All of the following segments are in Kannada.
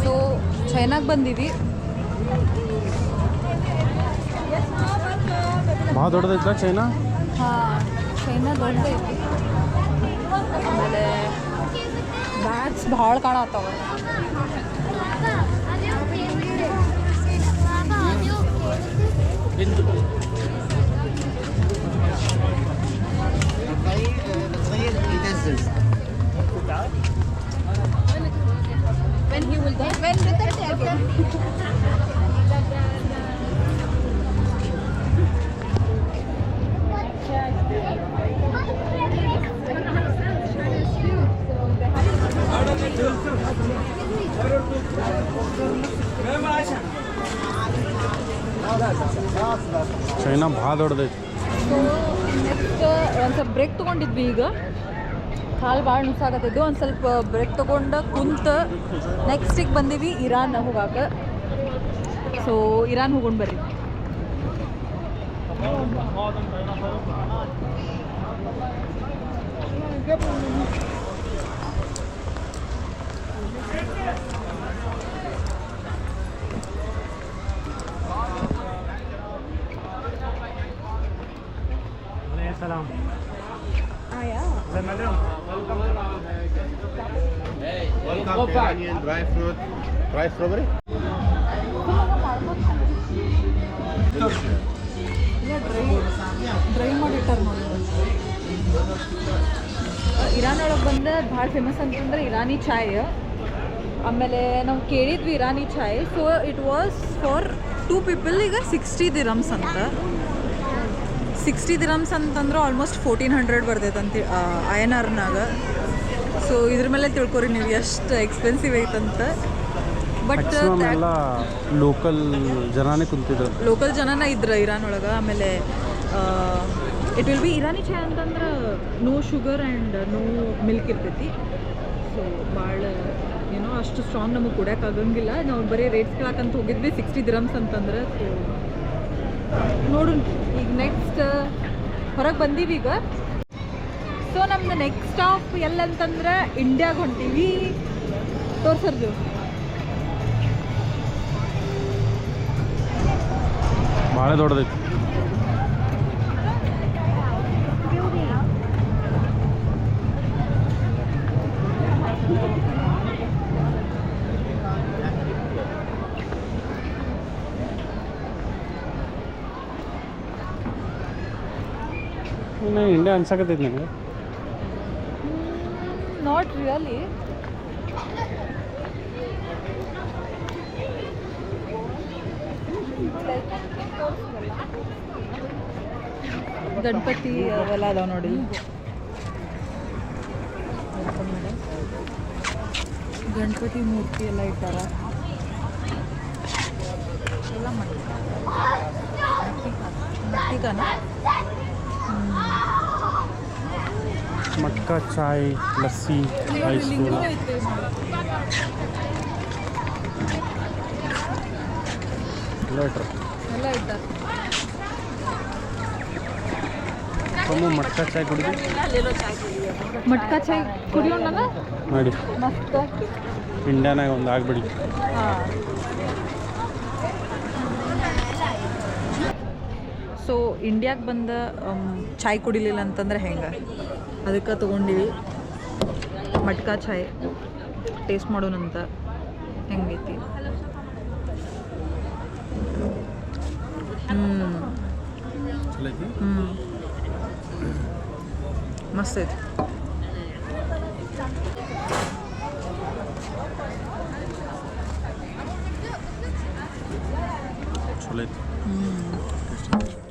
ಸೊ ಚೈನಾಗೆ ಬಂದೀವಿ. ಭಾಳ ದೊಡ್ಡದೈತಲ್ಲ ಚೈನಾ. ಹಾಂ, ಚೈನಾ ದೊಡ್ಡದೈತಿ. ಆಮೇಲೆ ಬ್ಯಾಗ್ಸ್ ಭಾಳ ಕಾಣತ್ತಾವ. When he will die? When return again? China ಭಾಳ ದೊಡ್ಡದೈತಿ. ಸೊ ನೆಕ್ಸ್ಟ್ ಒಂದು ಸ್ವಲ್ಪ ಬ್ರೇಕ್ ತೊಗೊಂಡಿದ್ವಿ. ಈಗ ಕಾಲು ಭಾಳ ನುಸಾಗತ್ತಿದ್ದು ಒಂದು ಸ್ವಲ್ಪ ಬ್ರೇಕ್ ತೊಗೊಂಡು ಕುಂತು ನೆಕ್ಸ್ಟಿಗೆ ಬಂದೀವಿ ಇರಾನ್ ಹೋಗಾಕ. ಸೊ ಇರಾನ್ ಹೋಗೊಂಡು ಬರ್ರಿ. Salam. Welcome to Iranian dry fruit, dry strawberry. Dry ಮಾಡಿಟ್ಟಾರ ನೋಡಿ. ಇರಾನ್ ಒಳಗೆ ಬಂದು ಭಾಳ ಫೇಮಸ್ ಅಂತಂದ್ರೆ ಇರಾನಿ ಚಾಯ್. ಆಮೇಲೆ ನಾವು ಕೇಳಿದ್ವಿ Irani chai. So it was for 2 people. ಈಗ 60 dirhams ಅಂತ. 60 dirhams ಅಂತಂದ್ರೆ ಆಲ್ಮೋಸ್ಟ್ 1400 ಬರ್ತೈತಂತ INR-ನಾಗ. ಸೊ ಇದ್ರ ಮೇಲೆ ತಿಳ್ಕೊರಿ ನೀವು ಎಷ್ಟು ಎಕ್ಸ್ಪೆನ್ಸಿವ್ ಐತಂತ. ಬಟ್ ಎಲ್ಲ ಲೋಕಲ್ ಜನನೇ ಕುಂತಿದ್ರು. ಲೋಕಲ್ ಜನನ ಇದ್ರು ಇರಾನ್ ಒಳಗೆ. ಆಮೇಲೆ it will be Irani chai ಅಂತಂದ್ರೆ no sugar and no milk ಇರ್ತೈತಿ. ಸೊ ಭಾಳ ಏನೋ ಅಷ್ಟು ಸ್ಟ್ರಾಂಗ್ ನಮಗೆ ಕುಡಿಯೋಕ್ಕಾಗಂಗಿಲ್ಲ. ನಾವು ಬರೀ ರೇಟ್ಸ್ ಕೇಳಕ್ಕಂತ ಹೋಗಿದ್ವಿ 60 dirhams ಅಂತಂದ್ರೆ. ಸೊ ನೋಡು ಈಗ ನೆಕ್ಸ್ಟ್ ಹೊರಗೆ ಬಂದೀವಿ ಈಗ. ಸೊ ನಮ್ದು ನೆಕ್ಸ್ಟ್ ಸ್ಟಾಪ್ ಎಲ್ಲಂತಂದ್ರೆ ಇಂಡಿಯಾಗೆ ಹೊಂಟೀವಿ. ತೋರ್ಸರ್ದು ಭಾಳ ದೊಡ್ಡದೈತಿ. ಇಂಡಿಯಾ ಅನ್ಸಕತ್ತೈತಿ ನನಗೆ. Not really. ಗಣಪತಿ ಅವೆಲ್ಲ ಅದಾವ ನೋಡಿ. ಗಣಪತಿ ಮೂರ್ತಿ ಎಲ್ಲ ಇಟ್ಟಾರ. ಎಲ್ಲ ಮಟ್ಟಿಗಾನ ಮಟ್ಕಾ ಚಾಯ್, ಲಸ್ಸಿ, ಐಸ್ ಕ್ರೀಮ್ ಎಲ್ಲ ಇಟ್ಟಾರ. ಮಟ್ಕಾ ಚಾಯ್ ಕುಡಿದು ಮಟ್ಕಾ ಚಾಯ್ ಕುಡಿಯೋಣ ಮಾಡಿ. ಮಸ್ತ್ ಇಂಡಿಯಾನಾಗ ಒಂದು ಆಗ್ಬಿಡಿ. ಹಾಂ. ಸೊ ಇಂಡಿಯಾಗೆ ಬಂದ ಚಾಯ್ ಕುಡಿಲಿಲ್ಲ ಅಂತಂದ್ರೆ ಹೆಂಗೆ, ಅದಕ್ಕೆ ತೊಗೊಂಡಿವಿ ಮಟ್ಕಾ ಚಾಯ್. ಟೇಸ್ಟ್ ಮಾಡೋಣಂತ ಹೆಂಗೈತಿ. ಮಸ್ತ್ ಐತಿ.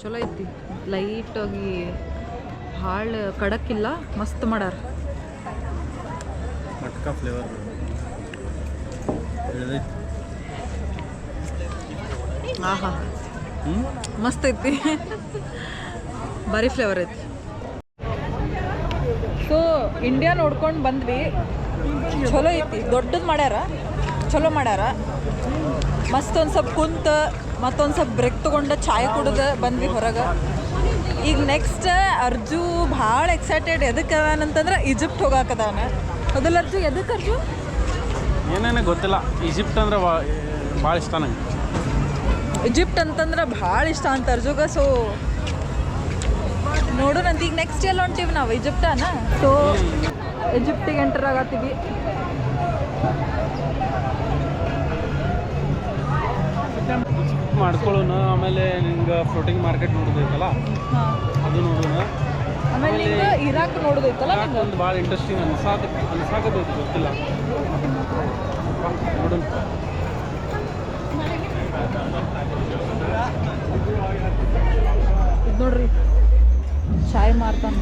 ಚಲೋ ಐತಿ. ಲೈಟಾಗಿ ಭಾಳ ಕಡಕ್ಕಿಲ್ಲ, ಮಸ್ತ್ ಮಾಡ್ಯಾರ. ಮಟ್ಕಾ ಫ್ಲೇವರ್ ಆಹಾ ಮಸ್ತ್ ಐತಿ. ಭಾರಿ ಫ್ಲೇವರ್ ಐತಿ. ಸೊ ಇಂಡಿಯಾ ನೋಡ್ಕೊಂಡು ಬಂದ್ವಿ. ಚಲೋ ಐತಿ, ದೊಡ್ಡದು ಮಾಡ್ಯಾರ, ಚಲೋ ಮಾಡ್ಯಾರ. ಮಸ್ತ್ ಒಂದು ಸ್ವಲ್ಪ ಕುಂತ ಮತ್ತೊಂದು ಸ್ವಲ್ಪ ಬ್ರೇಕ್ ತೊಗೊಂಡು ಚಾಯ್ ಕುಡ್ದು ಬಂದ್ವಿ ಹೊರಗೆ. ಈಗ ನೆಕ್ಸ್ಟ್ ಅರ್ಜು ಭಾಳ ಎಕ್ಸೈಟೆಡ್. ಎದಕ್ಕೆ ಅದಾನಂತಂದ್ರೆ ಈಜಿಪ್ಟ್ ಹೋಗಾಕದಾನ. ಅದಲ್ಲ ಅರ್ಜು? ಎದಕ್ಕೆ ಅರ್ಜು? ಏನೇನೋ ಗೊತ್ತಿಲ್ಲ. ಈಜಿಪ್ಟ್ ಅಂದ್ರೆ ಭಾಳ ಇಷ್ಟ ನಂಗೆ. ಈಜಿಪ್ಟ್ ಅಂತಂದ್ರೆ ಭಾಳ ಇಷ್ಟ ಅಂತ ಅರ್ಜುಗ. ಸೊ ನೋಡೋಣಂತ ಈಗ ನೆಕ್ಸ್ಟ್ ಎಲ್ಲ ಹೊಂಟೀವಿ ನಾವು ಈಜಿಪ್ಟನ. So ಈಜಿಪ್ಟಿಗೆ enter ಆಗತ್ತೀವಿ. ಮಾಡ್ಕೊಳ್ಳೋಣ. ಆಮೇಲೆ ನಿಂಗೆ ಫ್ಲೋಟಿಂಗ್ ಮಾರ್ಕೆಟ್ ನೋಡೋದೈತಲ್ಲ ಹಾಂ, ಅದು ನೋಡೋಣ. ಆಮೇಲೆ ನಿಂಗೆ ಇರಾಕ್ ನೋಡೋದೈತಲ್ಲ ನಿಂಗೆ. ಒಂದು ಭಾಳ ಇಂಟ್ರೆಸ್ಟಿಂಗ್ ಅನ್ಸಾಕತ್ತೈತಿ, ಗೊತ್ತಿಲ್ಲ ನೋಡೋಣ. ಇದು ನೋಡ್ರಿ ಚಾಯ್ ಮಾರ್ತಾನೆ.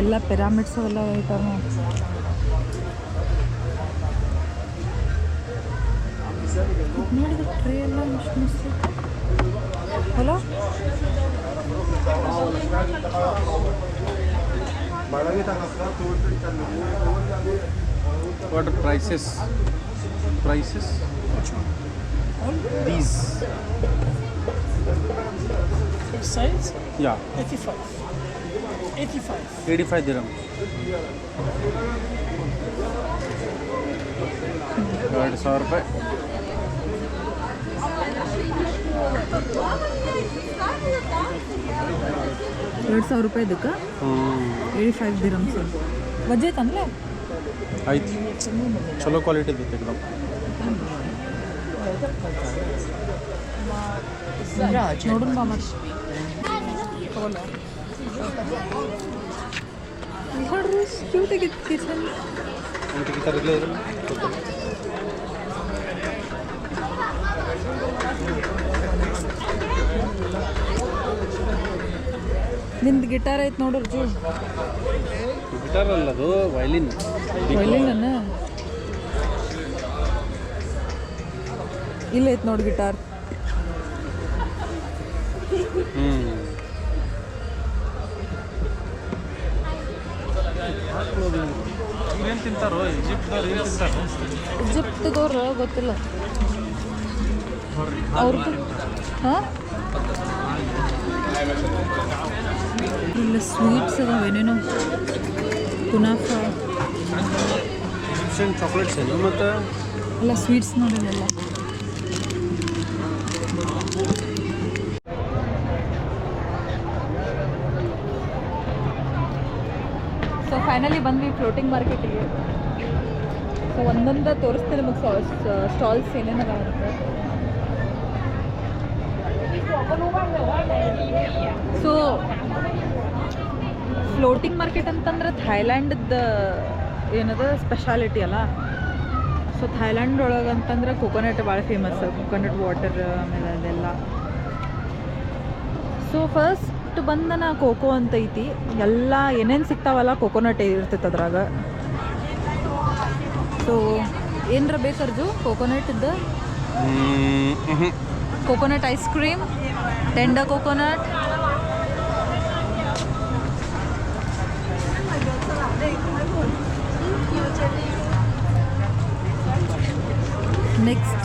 ಎಲ್ಲ ಪಿರಾಮಿಡ್ಸು ಎಲ್ಲ ಐತಾವ. ನೋಡಿದ ಟ್ರೇ ಎಲ್ಲ ಎಷ್ಟು ಮಸ್ತ್ ಅಲ್ಲ. What are prices? These. Which size? Yeah. 85. 85 dirham. 2,000 ರೂಪಾಯಿ. ₹2,000 ಇದಕ್ಕೆ 85 ದಿರಮ್ಸ್. ವಜ್ಜೆ ಐತಂದ್ರೆ ಆಯ್ತು, ಚಲೋ ಕ್ವಾಲಿಟಿ ಇದ್ದೈತೆ ಏಕದಮ್. ನೋಡೋಣ ಬಾ ಮತ್ತೆ. ನೋಡ್ರಿ ಕ್ಯೂಟ್ ಆಗಿತ್ತು ಕಿಚನ್. ಒಂದು ಗಿಟಾರ್ ಇಲ್ಲೇ ಇರಲ್ಲ. ನಿಂದು ಗಿಟಾರ್ ಐತೆ ನೋಡ್ರಿ ಜೂ. ಗಿಟಾರ್ ಅಲ್ಲ, ಅದು ವೈಲಿನ್. ವೈಲಿನ್ ಇಲ್ಲ ಐತೆ ನೋಡಿ ಗಿಟಾರ್. ಏನು ತಿಂತಾರೋ ಈಜಿಪ್ಟ್ದವ್ರು? ಏನು ತಿಂತಾರೋ? ಈಜಿಪ್ಟ್ದವ್ರು ಗೊತ್ತಿಲ್ಲ ಅವ್ರದ್ದು. ಹಾಂ, ಇಲ್ಲ ಸ್ವೀಟ್ಸ್ ಅದಾವೇನೇನೋ. ಕುನಾಫ ಈಜಿಪ್ಷಿಯನ್ ಚಾಕ್ಲೇಟ್ಸ್ ಏನು ಮತ್ತು ಎಲ್ಲ ಸ್ವೀಟ್ಸ್ ನೋಡಿಲ್ಲ. ಸೊ ಫೈನಲಿ ಬಂದ್ವಿ ಫ್ಲೋಟಿಂಗ್ ಮಾರ್ಕೆಟಿಗೆ. ಸೊ ಒಂದೊಂದು ತೋರಿಸ್ತೀನಿ ನಿಮಗೆ ಸ್ಟಾಲ್ಸ್ ಏನೇನು ಅಂತ. ಸೊ ಫ್ಲೋಟಿಂಗ್ ಮಾರ್ಕೆಟ್ ಅಂತಂದ್ರೆ ಥೈಲ್ಯಾಂಡದ ಏನದ ಸ್ಪೆಷಾಲಿಟಿ ಅಲ್ಲ. ಸೊ ಥೈಲ್ಯಾಂಡ್ ಒಳಗೆ ಅಂತಂದ್ರೆ ಕೊಕೊನಟ್ ಭಾಳ ಫೇಮಸ್, ಕೊಕೊನಟ್ ವಾಟರ್ ಆಮೇಲೆ ಅದೆಲ್ಲ. ಸೊ ಫಸ್ಟ್ ಬಂದನ ಕೋಕೋ ಅಂತ ಐತಿ. ಎಲ್ಲ ಏನೇನು ಸಿಗ್ತಾವಲ್ಲ ಕೊಕೊನಟ್ ಇರ್ತೈತೆ ಅದ್ರಾಗ. ಸೊ ಏನರ ಬೇಕರ್ಜು ಕೊಕೊನಟ್ದು? Coconut ice cream, tender coconut, next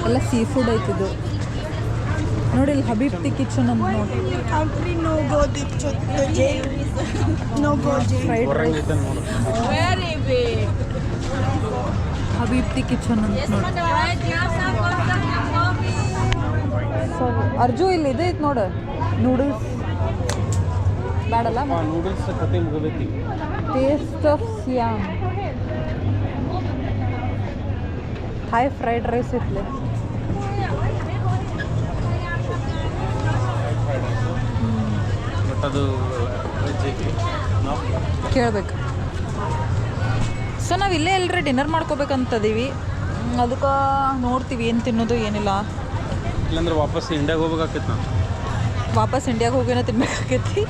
ಎಲ್ಲ ಸೀ ಫುಡ್ ಐತಿದು ನೋಡಿ. ಇಲ್ಲಿ ಹಬೀಬ್ತಿ ಕಿಚನ್ ಅಂತ ನೋಡಿ. ಫ್ರೈಡ್ ರೈಸ್, ಹಬೀಬ್ತಿ ಕಿಚನ್ ಅಂತ ನೋಡಿ. ಸೊ ಅರ್ಜು ಇಲ್ಲಿ ಇದೆ ಐತೆ ನೋಡು, ನೂಡಲ್ಸ್ ಬೇಡಲ್ಲ. ನೂಡಲ್ಸ್ ಕತೆ ಮುಗದೈತಿ. Taste of Siam, Thai fried rice ಐತ್ಲೆ. ಬಟ್ ಅದು ವೆಜ್ ಐತಿ. ಕೇಳ್ಬೇಕು. ಸೊ ನಾವು ಇಲ್ಲೇ ಎಲ್ಲರೂ ಡಿನ್ನರ್ ಮಾಡ್ಕೋಬೇಕಂತದೀವಿ. ಅದಕ್ಕೆ ನೋಡ್ತೀವಿ ಏನು ತಿನ್ನೋದು ಏನಿಲ್ಲ. ಇಲ್ಲಾಂದ್ರೆ ವಾಪಸ್ ಇಂಡಿಯಾಗೆ ಹೋಗ್ಬೇಕಾಕೈತೆ ನಾವು. ವಾಪಸ್ ಇಂಡಿಯಾಗೆ ಹೋಗಿನ ತಿನ್ಬೇಕಾಗೈತಿ.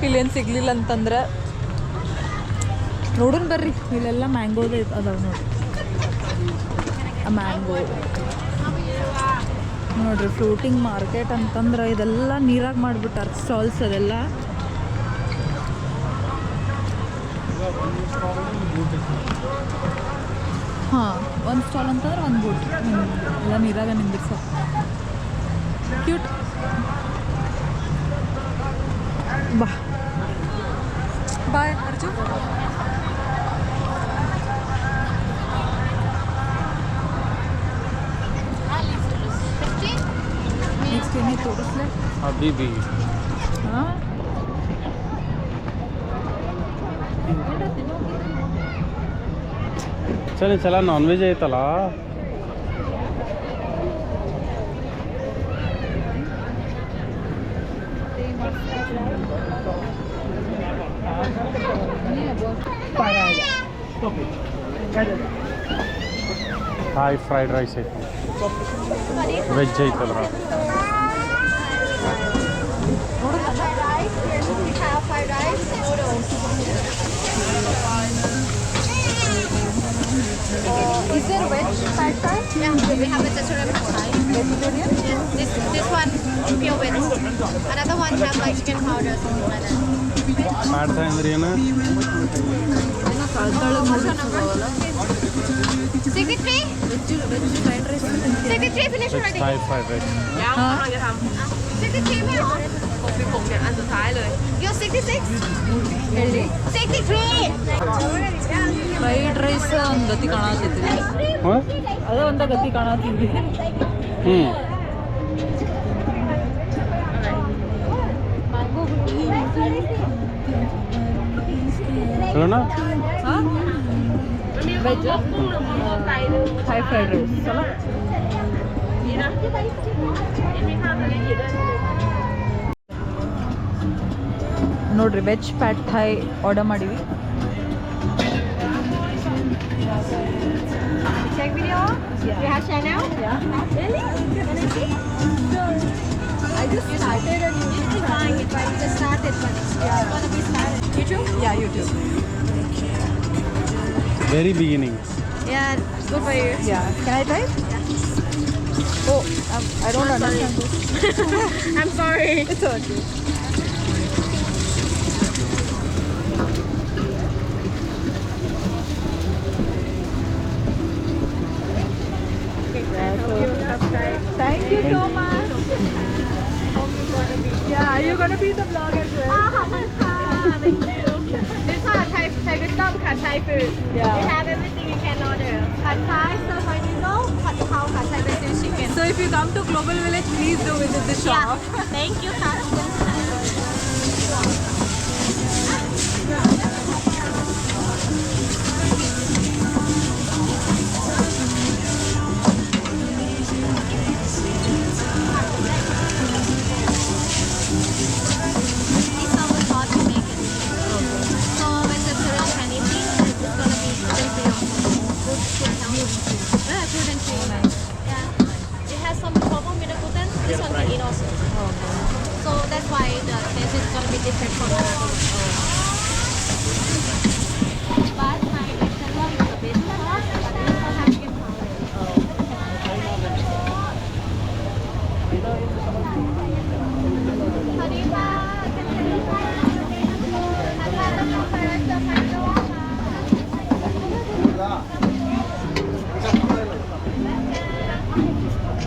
ಇಲ್ಲೇನು ಸಿಗ್ಲಿಲ್ಲ ಅಂತಂದ್ರೆ ನೋಡೋಣ ಬರ್ರಿ. ಇಲ್ಲೆಲ್ಲ ಮ್ಯಾಂಗೋದೇ ಅದಾವೆ ನೋಡಿ. ಆ ಮ್ಯಾಂಗೋ ನೋಡ್ರಿ, ಫ್ರೂಟಿಂಗ್ ಮಾರ್ಕೆಟ್ ಅಂತಂದ್ರೆ ಇದೆಲ್ಲ ನೀರಾಗ ಮಾಡಿಬಿಟ್ಟಾರ ಸ್ಟಾಲ್ಸ್ ಅದೆಲ್ಲ. ಹಾಂ, ಒಂದು ಸ್ಟಾಲ್ ಅಂತಂದ್ರೆ ಒಂದು ಬೋಟ್ ಎಲ್ಲ ನೀರಾಗ ನಿಂದಿರ್ಸ. ಕ್ಯೂಟ್. ಬಾ ಬಾಯ್ ಅರ್ಜು. ನೆಕ್ಸ್ಟ್ ಏನೇ ತೋರಿಸ್ಲೆ? ಅಭಿ ಬಿ ಹಾಂ, ಸರಿ ಸಲ ನಾನ್ ವೆಜ್ ಐತಲ್ಲ. ಹಾಯ್ ಫ್ರೈಡ್ ರೈಸ್ ಐತೆ, ವೆಜ್ ಐತಲ್ಲ. Is there veg pad thai? Yeah, we have vegetarian pad thai. Vegetarian? Yes, this one pure veg. Another one have like chicken powder or something like that. ಮಾಡ್ತಾ ಅಂದ್ರೆ ಏನು? 63? 63 finish veg already. Thai fried rice. 63 ไหม You're 66? 63! Fried rice ಒಂದು ಗತಿ ಕಾಣತ್ತಿದ್ವಿ. ಹಾಂ, ಅದೇ ಒಂದು ಗತಿ ಕಾಣತ್ತಿದ್ವಿ. ಹ್ಞೂ. ಹೇಳೋಣ. ಹಾಂ, ವೆಜ್ ಥಾಯ್ ಫ್ರೈಡ್ ರೈಸ್ ಅಲ್ಲ. ನೋಡ್ರಿ, ವೆಜ್ ಪ್ಯಾಡ್ ಥಾಯ್ ಆರ್ಡರ್ ಮಾಡೀವಿ. Check video? Yeah. You have channel? Yeah. Really? I just started a YouTube. It's fine, it's fine. We just started, but it's gonna be started. YouTube? Yeah, YouTube. Very beginning. Yeah, good for you. Yeah. Can I try? Oh, I don't understand this. I'm sorry. It's okay. Thank you so much. Yeah, are you gonna be the vlog as well? Thank you. This one Thai wisdom, Thai food. Yeah. We have everything you can order. Pad Thai, stir fried noodle, pad khao, pad Thai basil chicken. So if you come to Global Village, please do visit the shop. Yeah. Thank you, Kat. This one was hot to make it. So when the Korean Chinese thing, it's gonna be gluten free also. Good health. Yeah, gluten free. Yeah. It has some problem with the gluten. This one can eat also. So that's why the taste is gonna be different from other things. But my vegetable is a bit hot, but this one has chicken powder.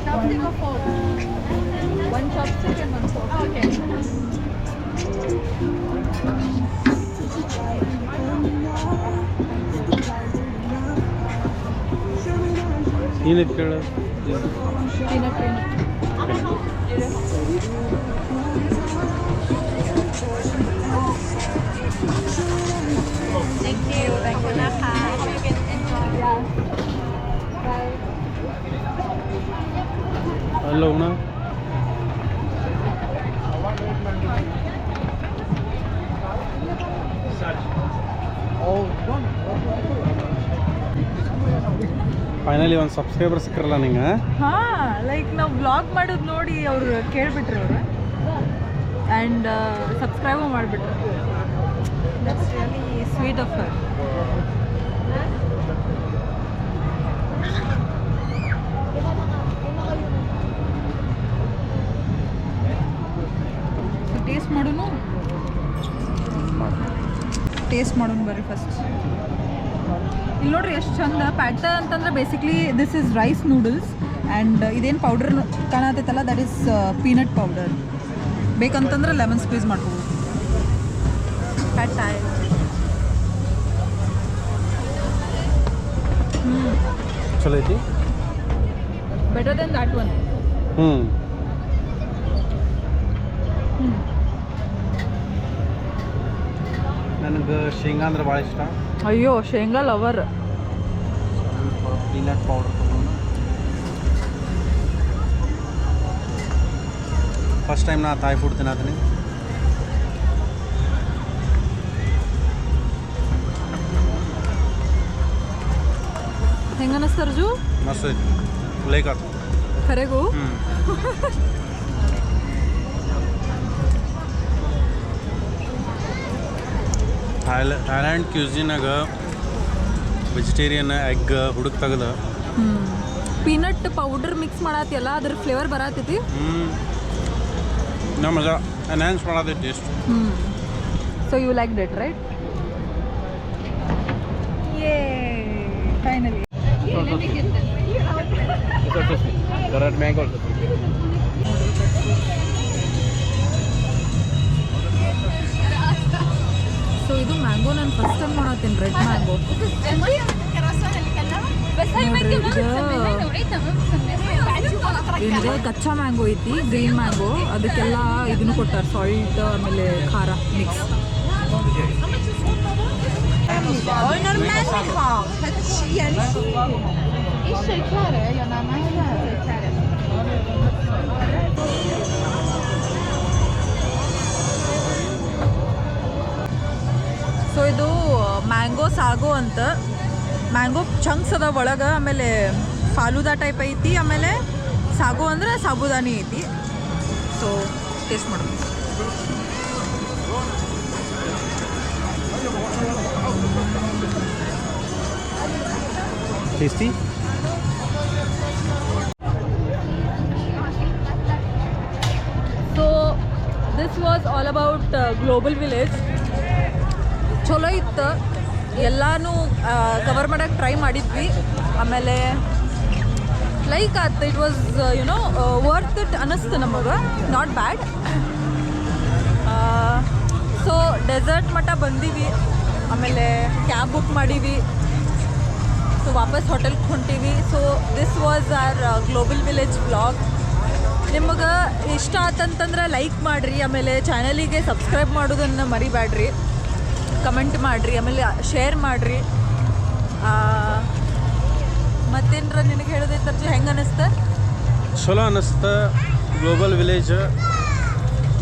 Chopstick or fork? One chopstick and one fork. Okay. ಏನೈತೆ ಕೇಳು. Peanut cream. Thank you. Thank you, Naka. Hope you can enjoy. Bye. ಅಲ್ಲ ಹೋಗೋಣ. ಫೈನಲಿ ಒಂದು ಸಬ್ಸ್ಕ್ರೈಬರ್ ಸಿಕ್ಕರಲ್ಲ ನಿಂಗೆ. ಹಾಂ, ಲೈಕ್ ನಾವು ವ್ಲಾಗ್ ಮಾಡೋದು ನೋಡಿ ಅವ್ರು ಕೇಳ್ಬಿಟ್ರು ಅವ್ರು. ಆ್ಯಂಡ್ ಸಬ್ಸ್ಕ್ರೈಬು ಮಾಡಿಬಿಟ್ರು. That's really sweet of her. Taste ಮಾಡೋನು ಬರ್ರಿ ಫಸ್ಟ್. ಇಲ್ಲಿ ನೋಡ್ರಿ ಎಷ್ಟು ಚಂದ ಪ್ಯಾಟ ಅಂತಂದ್ರೆ basically this is rice noodles and ಇದೇನು ಪೌಡರ್ ಕಾಣತೈತಲ್ಲ ದಟ್ ಈಸ್ ಪೀನಟ್ ಪೌಡರ್. ಬೇಕಂತಂದ್ರೆ ಲೆಮನ್ ಸ್ಕ್ವೀಸ್ ಮಾಡ್ಬೋದು. ಪ್ಯಾಟ ಚಲೋ ಐತಿ. Better then that one. ನನಗೆ ಶೇಂಗಾ ಅಂದ್ರೆ ಭಾಳ ಇಷ್ಟ. ಅಯ್ಯೋ ಶೇಂಗಾ ಲವರ್. ಪೀನಟ್ ಪೌಡರ್ ತೊಗೊಂಡು ಫಸ್ಟ್ ಟೈಮ್ ನಾ ಥಾಯ್ ಫುಡ್ ತಿನ್ನತೀನಿ. ಹೆಂಗೆ ಅನ್ನಿಸ್ತಾರ್ಜು? ಮಸ್ತ್ ಐತಿ. ಲೈಕ್ ಆತು ಖರೆಗೂ. ಥೈಲ್ಯಾಂಡ್ ಕ್ಯೂಸಿನಾಗ ವೆಜಿಟೇರಿಯನ್ ಎಗ್ ಹುಡುಕ್ ತೆಗೆದ ಪೀನಟ್ ಪೌಡರ್ ಮಿಕ್ಸ್ ಮಾಡತ್ತಿಯಲ್ಲ ಅದ್ರ ಫ್ಲೇವರ್ ಬರತೈತಿ. ನಮಗೆ ಎನ್ಹ್ಯಾನ್ಸ್ ಮಾಡತೈತಿ taste. So you like that right? Yay finally. There are mango also. So ಇದು ಮ್ಯಾಂಗೋ ನಾನು ಫಸ್ಟ್ ಟೈಮ್ ಮಾಡತ್ತೀನಿ, ರೆಡ್ ಮ್ಯಾಂಗೋ. ಏನಿದೆ ಕಚ್ಚಾ ಮ್ಯಾಂಗೋ ಐತಿ, ಗ್ರೀನ್ ಮ್ಯಾಂಗೋ, ಅದಕ್ಕೆಲ್ಲ ಇದನ್ನು ಕೊಟ್ಟಾರ ಸಾಲ್ಟ್ ಆಮೇಲೆ ಖಾರ ಮಿಕ್ಸ್. ಸೊ ಇದು ಮ್ಯಾಂಗೋ ಸಾಗೋ ಅಂತ. ಮ್ಯಾಂಗೋ ಚಂಕ್ಸ್ ಅದ ಒಳಗೆ, ಆಮೇಲೆ ಫಾಲೂದಾ ಟೈಪ್ ಐತಿ, ಆಮೇಲೆ ಸಾಗೋ ಅಂದ್ರೆ ಸಾಬುದಾನಿ ಐತಿ. ಸೊ ಟೇಸ್ಟ್ ಮಾಡೋದು. Tasty. So this was all about global village. ಚಲೋ ಇತ್ತು, ಎಲ್ಲನೂ ಕವರ್ ಮಾಡೋಕ್ಕೆ ಟ್ರೈ ಮಾಡಿದ್ವಿ. ಆಮೇಲೆ ಲೈಕ್ ಆಯ್ತು, it was you know worth it ಅನ್ನಿಸ್ತು ನಮಗೆ, ನಾಟ್ ಬ್ಯಾಡ್. ಸೊ ಡೆಸರ್ಟ್ ಮಟ್ಟ ಬಂದೀವಿ, ಆಮೇಲೆ ಕ್ಯಾಬ್ ಬುಕ್ ಮಾಡೀವಿ. ಸೊ ವಾಪಸ್ ಹೋಟೆಲ್ಗೆ ಹೊಂಟೀವಿ. So this was our global village vlog. ನಿಮಗೆ ಇಷ್ಟ ಆತಂತಂದ್ರೆ ಲೈಕ್ ಮಾಡಿರಿ, ಆಮೇಲೆ ಚಾನಲಿಗೆ ಸಬ್ಸ್ಕ್ರೈಬ್ ಮಾಡೋದನ್ನು ಮರಿಬೇಡ್ರಿ, ಕಮೆಂಟ್ ಮಾಡಿರಿ, ಆಮೇಲೆ ಶೇರ್ ಮಾಡಿರಿ. ಮತ್ತೇನ್ರ ನಿನಗೆ ಹೇಳೋದೈತರ್ಜಿ, ಹೆಂಗೆ ಅನ್ನಿಸ್ತ? ಚಲೋ ಅನ್ನಿಸ್ತು. ಗ್ಲೋಬಲ್ ವಿಲೇಜ್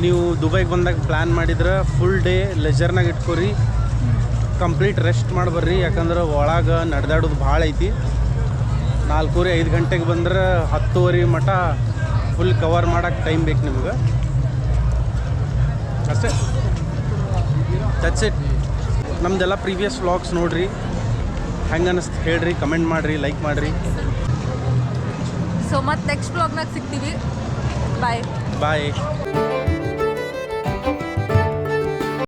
ನೀವು ದುಬೈಗೆ ಬಂದಾಗ ಪ್ಲ್ಯಾನ್ ಮಾಡಿದ್ರೆ ಫುಲ್ ಡೇ ಲೆಜರ್ನಾಗ ಇಟ್ಕೊರಿ, ಕಂಪ್ಲೀಟ್ ರೆಸ್ಟ್ ಮಾಡಿ ಬರ್ರಿ. ಯಾಕಂದ್ರೆ ಒಳಗೆ ನಡೆದಾಡೋದು ಭಾಳ ಐತಿ. 4-5 ಗಂಟೆಗೆ ಬಂದ್ರೆ 10:30 ಮಟ ಫುಲ್ ಕವರ್ ಮಾಡೋಕ್ಕೆ ಟೈಮ್ ಬೇಕು ನಿಮ್ಗೆ. ಅಷ್ಟೇ, ದಟ್ಸ್ ಇಟ್. ನಮ್ದೆಲ್ಲ ಪ್ರೀವಿಯಸ್ ವ್ಲಾಗ್ಸ್ ನೋಡಿರಿ, ಹೆಂಗೆ ಅನ್ನಿಸ್ತು ಹೇಳ್ರಿ, ಕಮೆಂಟ್ ಮಾಡಿರಿ, ಲೈಕ್ ಮಾಡಿರಿ. ಸೊ ಮತ್ತೆ ನೆಕ್ಸ್ಟ್ ವ್ಲಾಗ್ನಾಗ ಸಿಗ್ತೀವಿ. ಬಾಯ್ ಬಾಯ್.